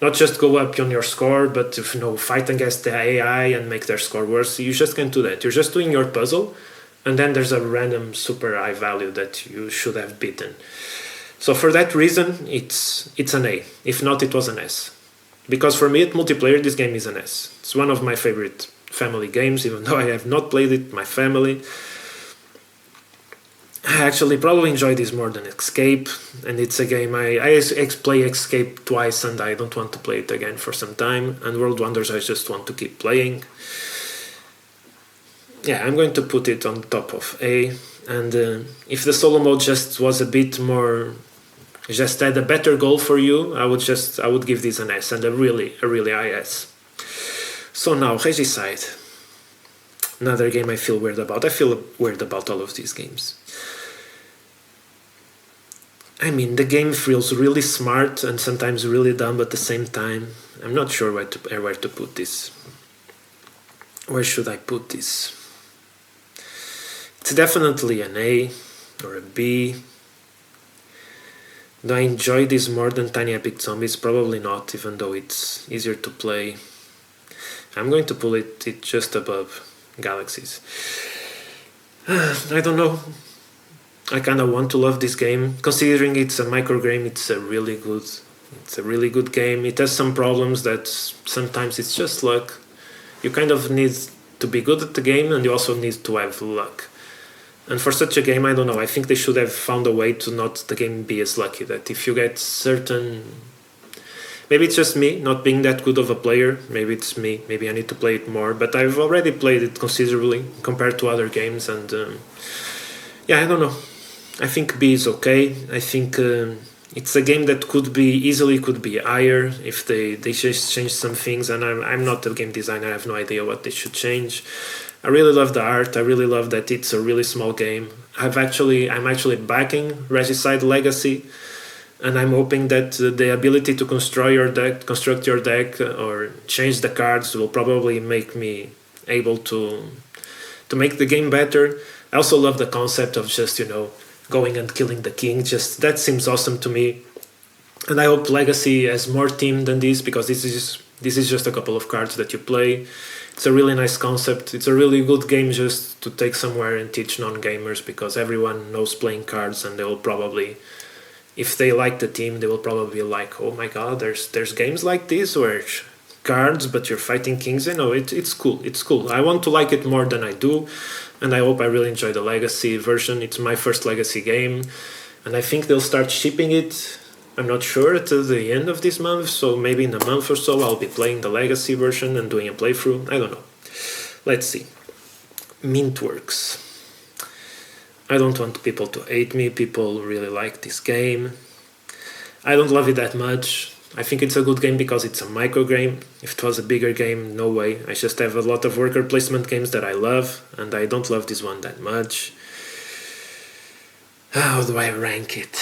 not just go up on your score, but fight against the AI and make their score worse. You just can't do that. You're just doing your puzzle, and then there's a random super high value that you should have beaten. So for that reason, it's an A. If not, it was an S. Because for me, at multiplayer, this game is an S. It's one of my favorite family games, even though I have not played it with my family. I actually probably enjoy this more than Escape, and it's a game I play Escape twice and I don't want to play it again for some time, and World Wonders I just want to keep playing. Yeah, I'm going to put it on top of A, and if the solo mode just was a bit more... just had a better goal for you, I would give this an S, and a really high S. So now, Regicide. Another game I feel weird about. I feel weird about all of these games. I mean, the game feels really smart and sometimes really dumb at the same time. I'm not sure where to put this. Where should I put this? It's definitely an A or a B. Do I enjoy this more than Tiny Epic Zombies? Probably not, even though it's easier to play. I'm going to pull it just above Galaxies. I don't know. I kind of want to love this game. Considering it's a micro game, it's a really good game. It has some problems that sometimes it's just luck. You kind of need to be good at the game, and you also need to have luck. And for such a game, I don't know, I think they should have found a way to not the game be as lucky, that if you get certain... Maybe it's just me, not being that good of a player, maybe it's me, maybe I need to play it more, but I've already played it considerably compared to other games, and yeah, I don't know. I think B is okay. I think it's a game that could be higher if they just change some things, and I'm not a game designer, I have no idea what they should change. I really love the art. I really love that it's a really small game. I'm actually backing Regicide Legacy, and I'm hoping that the ability to construct your deck, or change the cards will probably make me able to make the game better. I also love the concept of just going and killing the king. Just that seems awesome to me, and I hope Legacy has more team than this, because this is just a couple of cards that you play. It's a really nice concept. It's a really good game just to take somewhere and teach non-gamers, because everyone knows playing cards, and they will probably, if they like the team, they will probably be like, oh my god, there's games like this where cards but you're fighting kings. It's cool. I want to like it more than I do, and I hope I really enjoy the Legacy version. It's my first Legacy game, and I think they'll start shipping it. I'm not sure at the end of this month, so maybe in a month or so I'll be playing the Legacy version and doing a playthrough. I don't know. Let's see. Mintworks. I don't want people to hate me. People really like this game. I don't love it that much. I think it's a good game because it's a micro game. If it was a bigger game, no way. I just have a lot of worker placement games that I love, and I don't love this one that much. How do I rank it?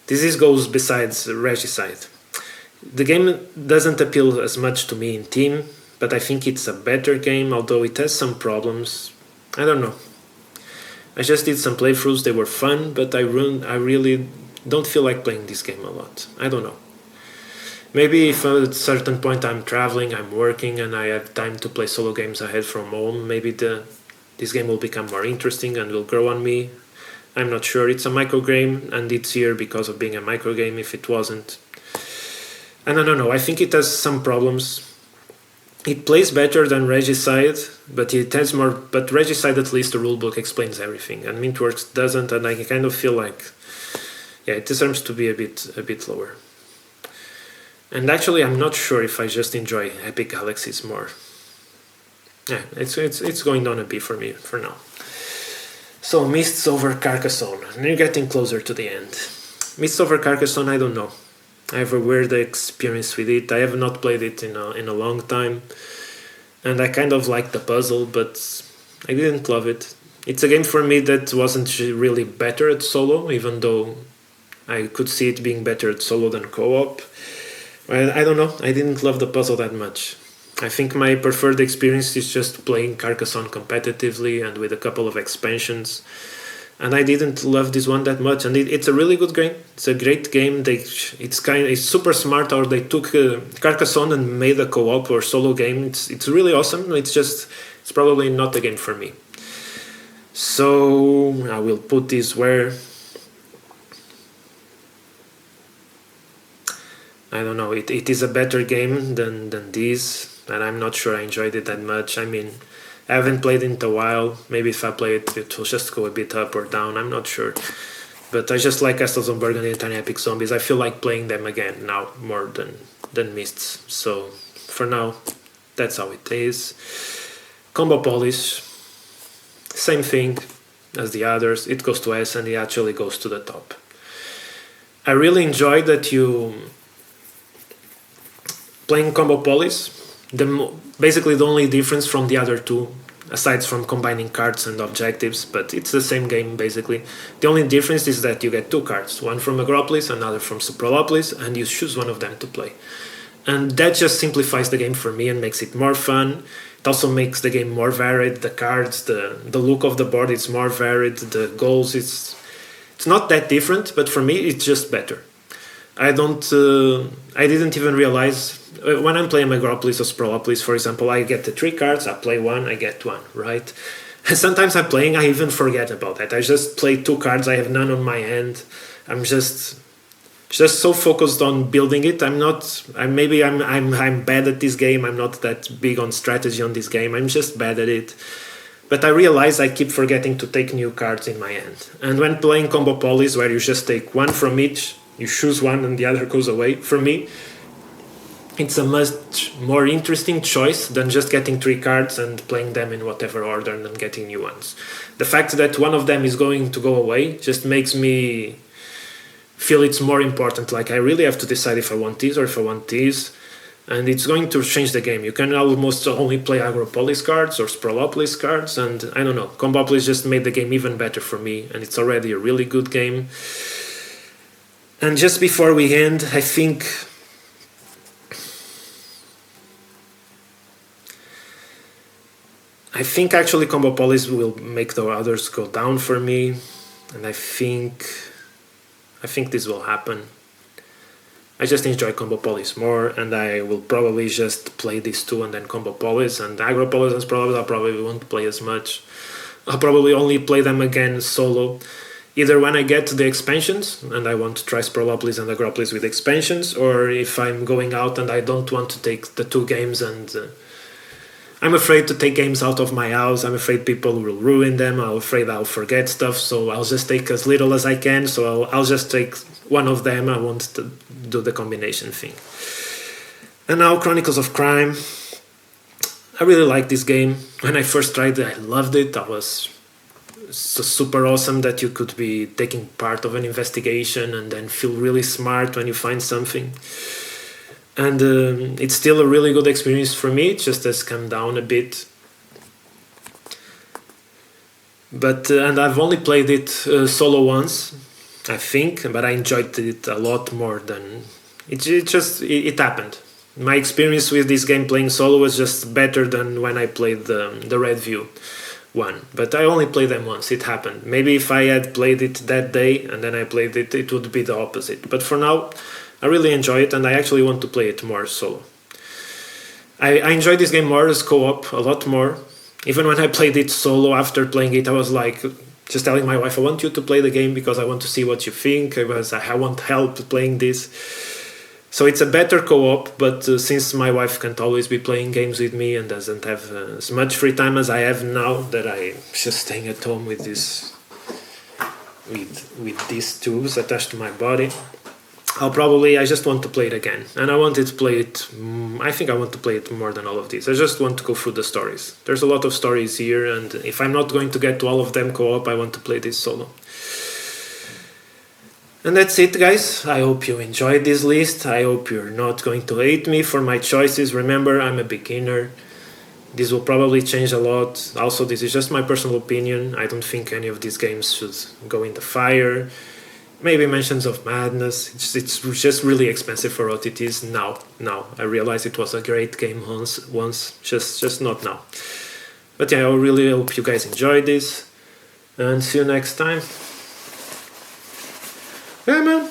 This goes besides Regicide. The game doesn't appeal as much to me in team. but I think it's a better game, although it has some problems. I don't know. I just did some playthroughs, they were fun, but I really don't feel like playing this game a lot. I don't know. Maybe if at a certain point I'm traveling, I'm working, and I have time to play solo games ahead from home, maybe this game will become more interesting and will grow on me. I'm not sure. It's a micro game, and it's here because of being a micro game. If it wasn't, and I don't know. I think it has some problems. It plays better than Regicide, but it has more. But Regicide, at least the rulebook explains everything, and Mintworks doesn't. And I kind of feel like, yeah, it deserves to be a bit lower. And actually, I'm not sure if I just enjoy Epic Galaxies more. Yeah, it's going down a bit for me for now. So, Mists over Carcassonne. And you're getting closer to the end. Mists over Carcassonne, I don't know. I have a weird experience with it. I have not played it in a long time. And I kind of like the puzzle, but I didn't love it. It's a game for me that wasn't really better at solo, even though I could see it being better at solo than co-op. I don't know. I didn't love the puzzle that much. I think my preferred experience is just playing Carcassonne competitively and with a couple of expansions. And I didn't love this one that much. And it's a really good game. It's a great game. It's super smart how they took Carcassonne and made a co-op or solo game. It's really awesome. It's probably not a game for me. So I will put this where... I don't know, it is a better game than this, and I'm not sure I enjoyed it that much. I mean, I haven't played it in a while. Maybe if I play it, it will just go a bit up or down, I'm not sure. But I just like Castles of Burgundy and Tiny Epic Zombies. I feel like playing them again now more than Mists. So for now, that's how it is. Combopolis, same thing as the others. It goes to S and it actually goes to the top. I really enjoyed that playing Combopolis, basically the only difference from the other two, aside from combining cards and objectives, but it's the same game basically. The only difference is that you get two cards, one from Agropolis, another from Sprawlopolis, and you choose one of them to play. And that just simplifies the game for me and makes it more fun. It also makes the game more varied. The cards, the look of the board is more varied. The goals, it's not that different, but for me it's just better. I didn't even realize, when I'm playing Agropolis or Sprawlopolis, for example, I get the 3 cards, I play one, I get one, right? And sometimes I'm playing, I even forget about that. I just play 2 cards, I have none on my hand. I'm just so focused on building it. I'm bad at this game. I'm not that big on strategy on this game. I'm just bad at it. But I realize I keep forgetting to take new cards in my hand. And when playing Combopolis, where you just take one from each, you choose one and the other goes away. For me, it's a much more interesting choice than just getting 3 cards and playing them in whatever order and then getting new ones. The fact that one of them is going to go away just makes me feel it's more important. Like, I really have to decide if I want these or if I want these. And it's going to change the game. You can almost only play Agropolis cards or Sprawlopolis cards. And I don't know, Combopolis just made the game even better for me. And it's already a really good game. And just before we end, I think actually Combopolis will make the others go down for me, and I think this will happen. I just enjoy Combopolis more, and I will probably just play these 2 and then Combopolis, and Agropolis and Sprawlopolis I probably won't play as much. I'll probably only play them again solo, either when I get the expansions and I want to try Sprawlopolis and Agropolis with expansions, or if I'm going out and I don't want to take the 2 games and I'm afraid to take games out of my house. I'm afraid people will ruin them. I'm afraid I'll forget stuff, so I'll just take as little as I can. So I'll just take one of them. I won't do the combination thing. And now Chronicles of Crime. I really like this game. When I first tried it, I loved it. I was so super awesome that you could be taking part of an investigation and then feel really smart when you find something. And it's still a really good experience for me. It just has come down a bit. But and I've only played it solo once, I think, but I enjoyed it a lot more than it happened. My experience with this game playing solo was just better than when I played the Redview one. But I only played them once, it happened. Maybe if I had played it that day and then I played it, it would be the opposite. But for now, I really enjoy it and I actually want to play it more solo. I enjoy this game more as co-op, a lot more. Even when I played it solo, after playing it, I was like, just telling my wife, I want you to play the game because I want to see what you think. I want help playing this. So it's a better co-op, but since my wife can't always be playing games with me and doesn't have as much free time as I have now, that I'm just staying at home with this, with these tubes attached to my body, I just want to play it again. And I wanted to play it, I think I want to play it more than all of these. I just want to go through the stories. There's a lot of stories here, and if I'm not going to get to all of them co-op, I want to play this solo. And that's it, guys. I hope you enjoyed this list. I hope you're not going to hate me for my choices. Remember, I'm a beginner. This will probably change a lot. Also, this is just my personal opinion. I don't think any of these games should go in the fire. Maybe Mansions of Madness. It's just really expensive for what it is now. I realize it was a great game once, just not now. But yeah, I really hope you guys enjoyed this. And see you next time. Yeah, man,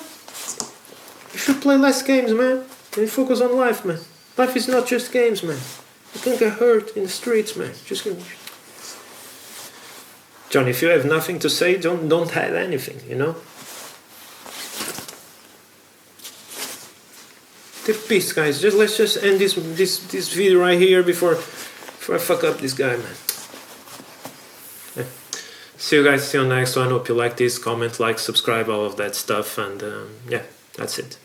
you should play less games, man, and focus on life, man. Life is not just games, man. You can get hurt in the streets, man. John, if you have nothing to say, don't hide anything, you know? Take peace, guys. Let's just end this video right here before I fuck up this guy, man. Yeah. See you guys, see you on the next one. Hope you like this, comment, like, subscribe, all of that stuff, and yeah, that's it.